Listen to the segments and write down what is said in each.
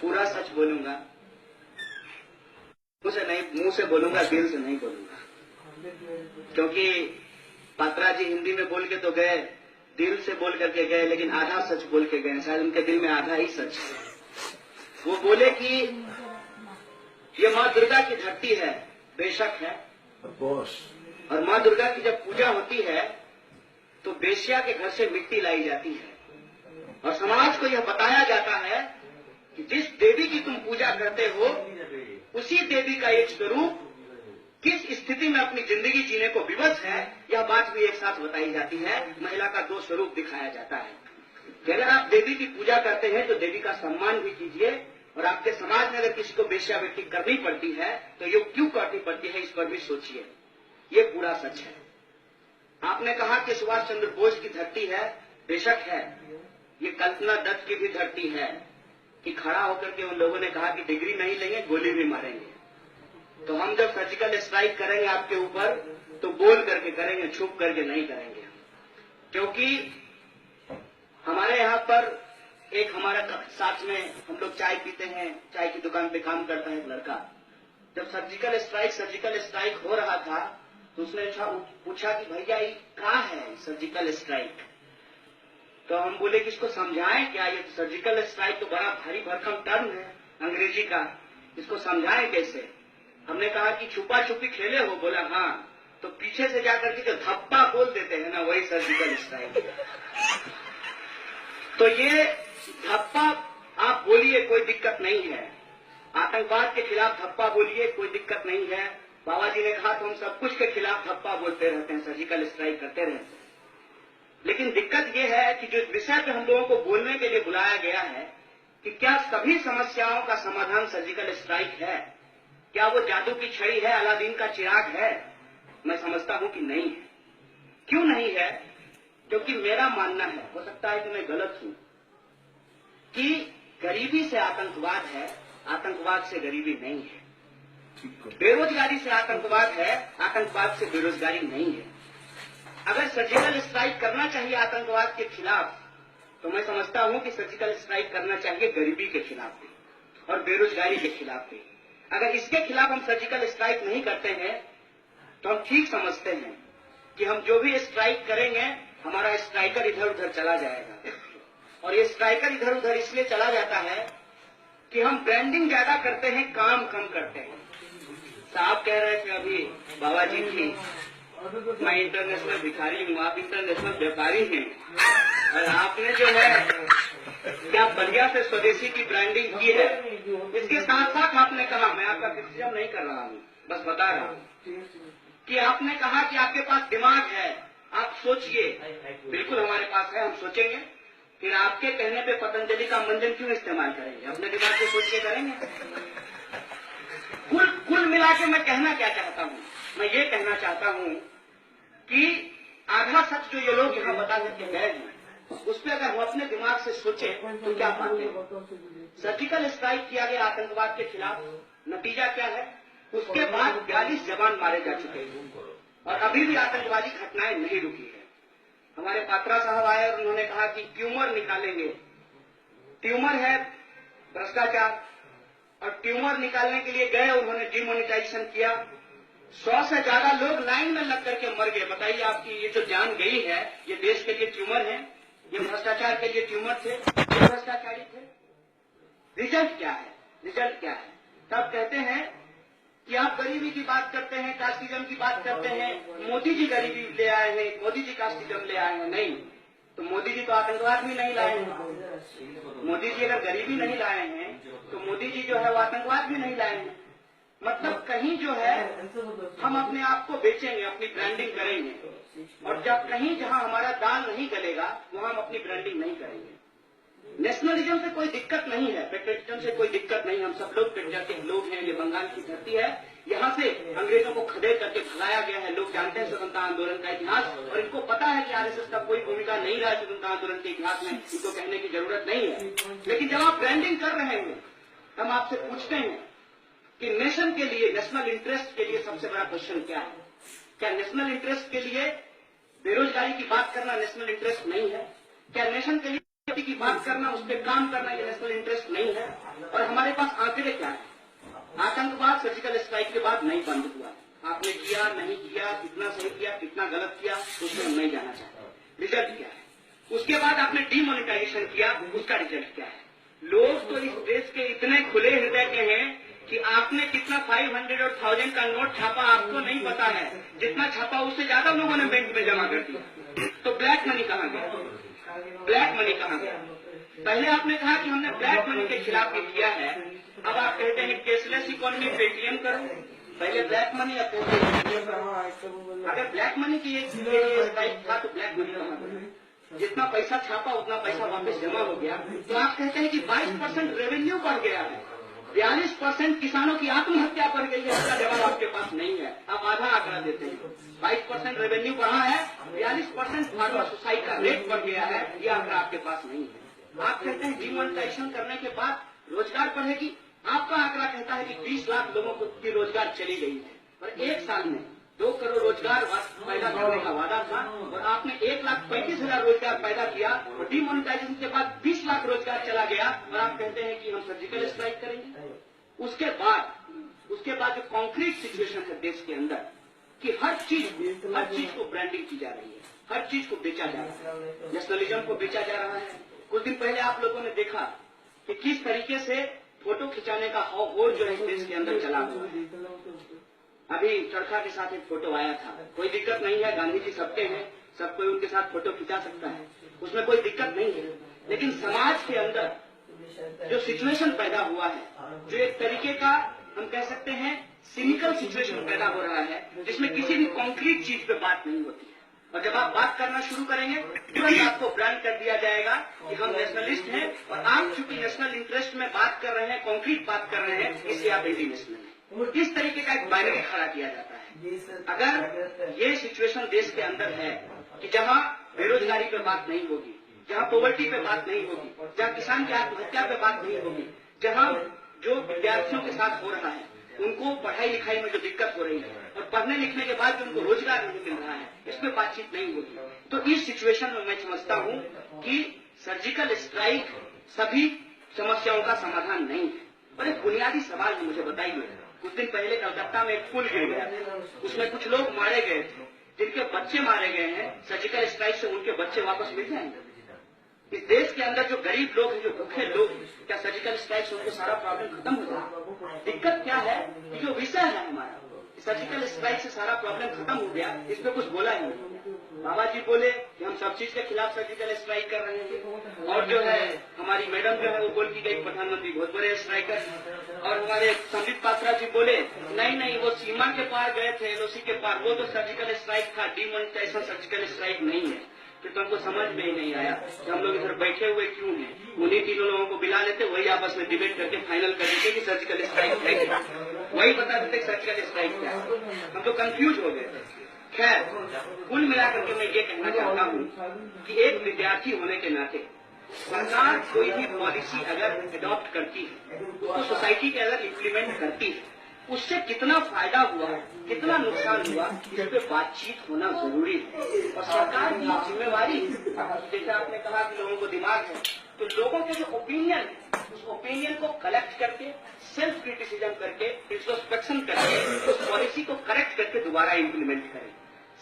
पूरा सच बोलूंगा, मुंह से बोलूंगा, दिल से नहीं बोलूंगा। क्योंकि पात्रा जी हिंदी में बोल के तो गए, दिल से बोल करके गए, लेकिन आधा सच बोल के गए। शायद उनके दिल में आधा ही सच है। वो बोले कि ये माँ दुर्गा की धरती है, बेशक है, और माँ दुर्गा की जब पूजा होती है तो बेश्या के घर से मिट्टी लाई जाती है, और समाज को यह बताया जाता है कि जिस देवी की तुम पूजा करते हो उसी देवी का एक स्वरूप किस स्थिति में अपनी जिंदगी जीने को विवश है, यह बात भी एक साथ बताई जाती है। महिला का दो स्वरूप दिखाया जाता है कि अगर आप देवी की पूजा करते हैं तो देवी का सम्मान भी कीजिए, और आपके समाज में अगर किसी को वेश्यावृत्ति करनी पड़ती है तो ये क्यों करनी पड़ती है, इस पर भी सोचिए। ये पूरा सच है। आपने कहा कि सुभाष चंद्र बोस की धरती है, बेशक है। ये कल्पना दत्त की भी धरती है कि खड़ा होकर के उन लोगों ने कहा कि डिग्री नहीं लेंगे, गोली भी मारेंगे। तो हम जब सर्जिकल स्ट्राइक करेंगे आपके ऊपर तो बोल करके करेंगे, छुप करके नहीं करेंगे। क्योंकि हमारे यहाँ पर एक हमारा साथ में हम लोग चाय पीते हैं, चाय की दुकान पे काम करता है एक लड़का। जब सर्जिकल स्ट्राइक हो रहा था तो उसने पूछा कि भैया ये क्या है सर्जिकल स्ट्राइक। तो हम बोले कि इसको समझाएं क्या, ये सर्जिकल स्ट्राइक तो बड़ा भारी भरकम टर्म है अंग्रेजी का, इसको समझाएं कैसे। हमने कहा कि छुपा छुपी खेले हो, बोला हाँ। तो पीछे से जाकर के जो धप्पा बोल देते हैं ना, वही सर्जिकल स्ट्राइक। तो ये धप्पा आप बोलिए, कोई दिक्कत नहीं है। आतंकवाद के खिलाफ धप्पा बोलिए, कोई दिक्कत नहीं है। बाबा जी ने कहा तो हम सब कुछ के खिलाफ धप्पा बोलते रहते हैं, सर्जिकल स्ट्राइक करते रहते हैं। लेकिन दिक्कत यह है कि जो विषय पे हम लोगों को बोलने के लिए बुलाया गया है कि क्या सभी समस्याओं का समाधान सर्जिकल स्ट्राइक है, क्या वो जादू की छड़ी है, अलादीन का चिराग है, मैं समझता हूं कि नहीं है। क्यों नहीं है? क्योंकि मेरा मानना है, हो सकता है कि मैं गलत हूं, कि गरीबी से आतंकवाद है, आतंकवाद से गरीबी नहीं है। बेरोजगारी से आतंकवाद है, आतंकवाद से बेरोजगारी नहीं है। अगर सर्जिकल स्ट्राइक करना चाहिए आतंकवाद के खिलाफ तो मैं समझता हूं कि सर्जिकल स्ट्राइक करना चाहिए गरीबी के खिलाफ भी और बेरोजगारी के खिलाफ भी। अगर इसके खिलाफ हम सर्जिकल स्ट्राइक नहीं करते हैं तो हम ठीक समझते हैं कि हम जो भी स्ट्राइक करेंगे हमारा स्ट्राइकर इधर उधर चला जाएगा। और ये स्ट्राइकर इधर उधर इसलिए चला जाता है कि हम ब्रांडिंग ज्यादा करते हैं, काम कम करते हैं। साहब कह रहे थे अभी बाबा जी की, मैं इंटरनेशनल भिखारी हूँ, आप इंटरनेशनल व्यापारी हैं, और आपने जो है क्या बढ़िया से स्वदेशी की ब्रांडिंग की है। इसके साथ साथ आपने कहा, मैं आपका क्रिटिसिज्म नहीं कर रहा हूँ, बस बता रहा हूँ कि आपने कहा कि आपके पास दिमाग है, आप सोचिए। बिल्कुल हमारे पास है, हम सोचेंगे। फिर आपके कहने पे पतंजलि का मंजन क्यों इस्तेमाल करेंगे? अपने दिमाग से सोच के करेंगे। कुल मिला के मैं कहना क्या चाहता हूँ, मैं ये कहना चाहता हूँ कि आधा सच जो ये लोग यहाँ बता करके गए हैं उस पर अगर हम अपने दिमाग से सोचें तो क्या पाते हैं। सर्जिकल स्ट्राइक किया गया आतंकवाद के खिलाफ, नतीजा क्या है? उसके बाद 42 जवान मारे जा चुके हैं और अभी भी आतंकवादी घटनाएं नहीं रुकी है। हमारे पात्रा साहब आए और उन्होंने कहा कि ट्यूमर निकालेंगे। ट्यूमर है भ्रष्टाचार, और ट्यूमर निकालने के लिए गए, उन्होंने डिमोनेटाइजेशन किया। 100 से ज्यादा लोग लाइन में लग करके मर गए। बताइए, आपकी ये जो जान गई है ये देश के लिए ट्यूमर है, ये भ्रष्टाचार के लिए ट्यूमर थे, ये भ्रष्टाचारी थे। रिजल्ट क्या है? रिजल्ट क्या है? तब कहते हैं कि आप गरीबी की बात करते हैं, कास्टिज्म की बात करते हैं, मोदी जी गरीबी ले आए हैं, मोदी जी कास्टिज्म ले आए हैं। नहीं, तो मोदी जी तो आतंकवाद भी नहीं लाए हैं। मोदी जी अगर गरीबी नहीं लाए हैं तो मोदी जी जो है वो आतंकवाद भी नहीं लाए हैं। मतलब कहीं जो है हम अपने आप को बेचेंगे, अपनी ब्रांडिंग करेंगे, और जब कहीं जहां हमारा दाल नहीं गलेगा वहां हम अपनी ब्रांडिंग नहीं करेंगे। नेशनलिज्म से कोई दिक्कत नहीं है, पेट्रियटिज्म से कोई दिक्कत नहीं। हम सब लोग पेट्रियटिक लोग हैं। ये बंगाल की धरती है, यहाँ से अंग्रेजों को खदेड़ करके भगाया गया है। लोग जानते हैं स्वतंत्रता आंदोलन का इतिहास, और इनको पता है कि आरएसएस का कोई भूमिका नहीं रहा स्वतंत्रता आंदोलन के इतिहास में, इनको कहने की जरूरत नहीं है। लेकिन जब आप ब्रांडिंग कर रहे हैं हम आपसे पूछते हैं कि नेशन के लिए, नेशनल इंटरेस्ट के लिए सबसे बड़ा क्वेश्चन क्या है? क्या नेशनल इंटरेस्ट के लिए बेरोजगारी की बात करना नेशनल इंटरेस्ट नहीं है? क्या नेशन के लिए की बात करना, उस पर काम करना ये नेशनल इंटरेस्ट नहीं है? है और हमारे पास आंकड़े क्या है। आतंकवाद सर्जिकल स्ट्राइक के बाद नहीं बंद हुआ। आपने किया नहीं किया, कितना सही किया कितना गलत किया, उसमें हम नहीं जाना चाहते। रिजल्ट क्या है। उसके बाद आपने डीमोनेटाइजेशन किया, उसका रिजल्ट क्या है। लोग तो इस देश के इतने खुले हृदय के हैं कि आपने कितना 500 और 1000 का नोट छापा आपको नहीं पता है। जितना छापा उससे ज्यादा लोगों ने बैंक में जमा कर दिया। तो ब्लैक मनी कहाँ गया, ब्लैक मनी कहाँ गया। पहले आपने कहा कि हमने ब्लैक मनी के खिलाफ भी किया है, अब आप कहते हैं कैशलेस इकोनॉमी, पेटीएम करो। पहले ब्लैक मनी या पेटीएम। अगर ब्लैक मनी की एक टाइप था तो ब्लैक मनी कहाँ गया। जितना पैसा छापा उतना पैसा वापस जमा हो गया। तो आप कहते हैं कि 22% रेवेन्यू बढ़ गया है, 42% किसानों की आत्महत्या बढ़ गई है, इसका जवाब आपके पास नहीं है। आप आधा आंकड़ा देते हैं। 22% रेवेन्यू बढ़ा है, 42% फार्मर सुसाइड का रेट बढ़ गया है, ये आंकड़ा आपके पास नहीं है। आप कहते हैं डिमोनेटाइजेशन करने के बाद रोजगार बढ़ेगी। आपका आंकड़ा कहता है कि 20 लाख लोगों की रोजगार चली गई है, पर एक साल में 2 करोड़ रोजगार पैदा करने का वादा था और आपने 1,35,000 रोजगार पैदा किया और डिमोनेटाइजेशन के बाद 20 लाख रोजगार चला गया और आप कहते हैं कि हम सर्जिकल स्ट्राइक करेंगे। उसके बाद जो कॉन्क्रीट सिचुएशन है देश के अंदर कि हर चीज को ब्रांडिंग की जा रही है, हर चीज को बेचा जा रहा है, नेशनलिज्म को बेचा जा रहा है। कुछ दिन पहले आप लोगों ने देखा कि किस तरीके से फोटो खिंचाने का हौर जो है देश के अंदर चला हुआ है। अभी चरखा के साथ एक फोटो आया था, कोई दिक्कत नहीं है, गांधी जी सबके हैं, सब कोई उनके साथ फोटो खिंचा सकता है, उसमें कोई दिक्कत नहीं है। लेकिन समाज के अंदर जो सिचुएशन पैदा हुआ है, जो एक तरीके का हम कह सकते हैं सिनिकल सिचुएशन पैदा हो रहा है, जिसमें किसी भी कॉन्क्रीट चीज पे बात नहीं होती है। और जब आप बात करना शुरू करेंगे तुरंत आपको ब्रांड कर दिया जाएगा कि हम नेशनलिस्ट हैं और आप चूंकि नेशनल इंटरेस्ट में बात कर रहे हैं, कॉन्क्रीट बात कर रहे हैं, इसलिए आप एंटी नेशनल हैं। इस तरीके का एक बाइनरी खड़ा किया जाता है। अगर ये सिचुएशन देश के अंदर है कि जहां बेरोजगारी पे बात नहीं होगी, जहां पॉवर्टी पे बात नहीं होगी, जहां किसान की आत्महत्या पे बात नहीं होगी, जहां जो विद्यार्थियों के साथ हो रहा है उनको पढ़ाई लिखाई में जो दिक्कत हो रही है और पढ़ने लिखने के बाद जो उनको रोजगार नहीं मिल रहा है, इसमें बातचीत नहीं होगी, तो इस सिचुएशन में मैं समझता हूं कि सर्जिकल स्ट्राइक सभी समस्याओं का समाधान नहीं है। और एक बुनियादी सवाल है, मुझे बताइए, कुछ दिन पहले कलकत्ता में एक पुल गिर गया था, उसमें कुछ लोग मारे गए थे, जिनके बच्चे मारे गए हैं, सर्जिकल स्ट्राइक से उनके बच्चे वापस मिल जाएंगे। इस देश के अंदर जो गरीब लोग हैं, जो भूखे लोग हैं, क्या सर्जिकल स्ट्राइक से उनको सारा प्रॉब्लम खत्म हो जाए? दिक्कत क्या है कि जो विषय है हमारा, सर्जिकल स्ट्राइक से सारा प्रॉब्लम खत्म हो गया, इसमें कुछ बोला ही नहीं। बाबा जी बोले कि हम सब चीज के खिलाफ सर्जिकल स्ट्राइक कर रहे हैं, और जो है हमारी मैडम जो है वो बोल की गई प्रधानमंत्री बहुत बड़े स्ट्राइकर, और हमारे संबित पात्रा जी बोले नहीं वो सीमा के पार गए थे, एलओसी के पार, वो तो सर्जिकल स्ट्राइक था, डिमोनेटाइजेशन सर्जिकल स्ट्राइक नहीं है। फिर तो हमको समझ में ही नहीं आया कि हम लोग इधर बैठे हुए क्यों हैं। उन्हीं तीनों लोगों को बुला लेते, वही आपस में डिबेट करके फाइनल कर देते कि सर्जिकल स्ट्राइक है क्या, वही बता देते सर्जिकल स्ट्राइक क्या है। हम तो कंफ्यूज हो गए थे। खैर, कुल मिलाकर के मैं ये कहना चाहता हूँ कि एक विद्यार्थी होने के नाते सरकार कोई भी पॉलिसी अगर अडॉप्ट करती है, उसको सोसाइटी के अंदर इम्प्लीमेंट करती है, उससे कितना फायदा हुआ, कितना नुकसान हुआ, इस पे बातचीत होना जरूरी है। और सरकार की जिम्मेवारी, जैसे आपने कहा कि लोगों को दिमाग है, तो लोगों के जो ओपिनियन, उस ओपिनियन को कलेक्ट करके, सेल्फ क्रिटिसिज्म करके, इंट्रोस्पेक्शन करके, उस पॉलिसी को करेक्ट करके दोबारा इम्प्लीमेंट करें।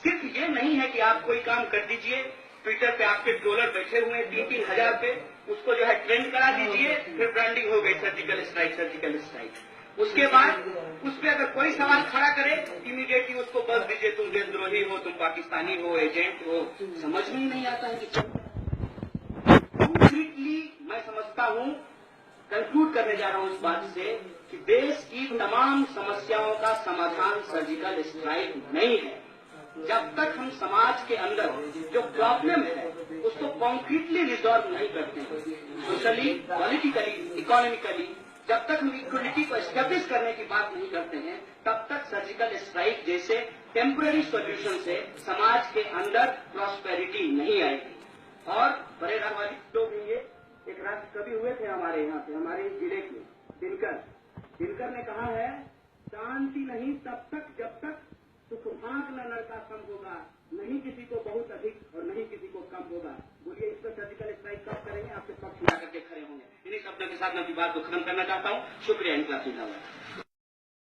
सिर्फ ये नहीं है कि आप कोई काम कर दीजिए, ट्विटर पे आपके डॉलर बैठे हुए 3-3 हजार पे, उसको जो है ट्रेंड करा दीजिए, फिर ब्रांडिंग हो गई सर्जिकल स्ट्राइक, सर्जिकल स्ट्राइक। उसके बाद उस पर अगर कोई सवाल खड़ा करे, इमीडिएटली उसको बस दीजिए, तुम देशद्रोही हो, तुम पाकिस्तानी हो, एजेंट हो। समझ में ही नहीं आता है कि कंप्लीटली मैं समझता हूं, कंक्लूड करने जा रहा हूं इस बात से कि देश की तमाम समस्याओं का समाधान सर्जिकल स्ट्राइक नहीं है। जब तक हम समाज के अंदर जो प्रॉब्लम है उसको कॉन्क्रीटली रिजॉल्व नहीं करते, सोशली, पॉलिटिकली, इकोनॉमिकली, जब तक हम इक्वलिटी को एस्टेब्लिश करने की बात नहीं करते हैं, तब तक सर्जिकल स्ट्राइक जैसे टेम्पररी सॉल्यूशन से समाज के अंदर प्रॉस्पेरिटी नहीं आएगी। और बड़े राजवादी लोग होंगे, एक राष्ट्र कवि हुए थे हमारे यहाँ पे, हमारे जिले के दिनकर ने कहा है, शांति नहीं तब तक जब तक सुख भाग न नर का सम होगा, नहीं किसी को बहुत अधिक और नहीं किसी को कम होगा। बोलिए इस पर सर्जिकल स्ट्राइक कब करेंगे? आपके पक्ष में आकर के खड़े होंगे। इन्हीं शब्दों के साथ मैं अपनी बात को खत्म करना चाहता हूँ। शुक्रिया। इनकलाब जिंदाबाद।